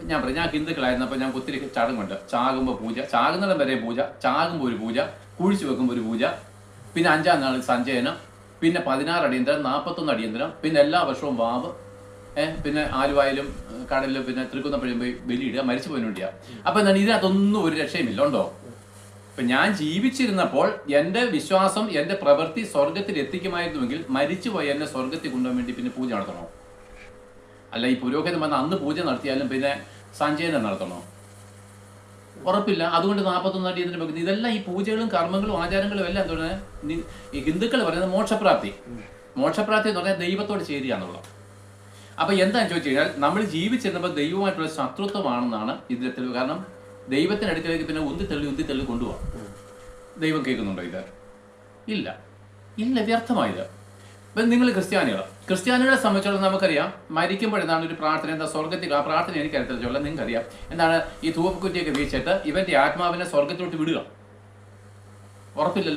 ഞാൻ പറയും, ഞാൻ ഹിന്ദുക്കളായിരുന്നപ്പോൾ ഞാൻ ഒത്തിരി ചടങ്ങുണ്ട്. ചാകുമ്പോൾ പൂജ, ചാകുന്നിടം വരെ പൂജ, ചാകുമ്പോൾ ഒരു പൂജ, കുഴിച്ചു വെക്കുമ്പോൾ ഒരു പൂജ, പിന്നെ 5-ാം നാളിൽ സഞ്ചയനം, പിന്നെ 16 അടിയന്തരം, 41 അടിയന്തരം, പിന്നെ എല്ലാ വർഷവും വാവ്, പിന്നെ ആലുവായാലും കടലിലും പിന്നെ തൃക്കുന്നപ്പുഴയും പോയി ബലിയിടുക, മരിച്ചു പോയിട്ടില്ല. അപ്പം എന്താണ്, ഇതിനകത്തൊന്നും ഒരു രക്ഷയുമില്ല. ഉണ്ടോ? ഇപ്പം ഞാൻ ജീവിച്ചിരുന്നപ്പോൾ എൻ്റെ വിശ്വാസം, എൻ്റെ പ്രവൃത്തി സ്വർഗത്തിൽ എത്തിക്കുമായിരുന്നുവെങ്കിൽ മരിച്ചുപോയി എന്നെ സ്വർഗത്തിൽ കൊണ്ടുപോകാൻ വേണ്ടി പിന്നെ പൂജ നടത്തണോ? അല്ല, ഈ പുരോഹിതൻ വന്ന് അന്ന് പൂജ നടത്തിയാലും പിന്നെ സഞ്ചയനം നടത്തണോ? ഉറപ്പില്ല. അതുകൊണ്ട് 41 അടിയന്തരം വെക്കുന്നത്. ഇതെല്ലാം ഈ പൂജകളും കർമ്മങ്ങളും ആചാരങ്ങളും എല്ലാം എന്താണ്, ഈ ഹിന്ദുക്കൾ പറയുന്നത് മോക്ഷപ്രാപ്തി. മോക്ഷപ്രാപ്തി എന്ന് പറഞ്ഞാൽ ദൈവത്തോട് ചേരുകയാണുള്ളത്. അപ്പൊ എന്താണെന്ന് ചോദിച്ചു കഴിഞ്ഞാൽ, നമ്മൾ ജീവിച്ചിരുന്നപ്പോൾ ദൈവമായിട്ടുള്ള ശത്രുത്വമാണെന്നാണ് ഇതിന്റെ തെളിവ്. കാരണം ദൈവത്തിന്റെ അടുക്കലേക്ക് പിന്നെ ഉന്തി തള്ളി കൊണ്ടുപോകാം. ദൈവം കേൾക്കുന്നുണ്ടോ ഇത്? ഇല്ല, വ്യർത്ഥമായത്. ഇപ്പം നിങ്ങൾ ക്രിസ്ത്യാനികളെ സംബന്ധിച്ചോളം നമുക്കറിയാം, മരിക്കുമ്പോൾ എന്താണ് ഒരു പ്രാർത്ഥന, എന്താ സ്വർഗത്തിൽ. ആ പ്രാർത്ഥന എനിക്കറിയത്തില്ല, നിങ്ങൾക്കറിയാം. എന്താണ്, ഈ തൂപ്പക്കുറ്റിയൊക്കെ വീഴ്ചിട്ട് ഇവന്റെ ആത്മാവിനെ സ്വർഗത്തിലോട്ട് വിടുക. ഉറപ്പില്ലല്ലോ.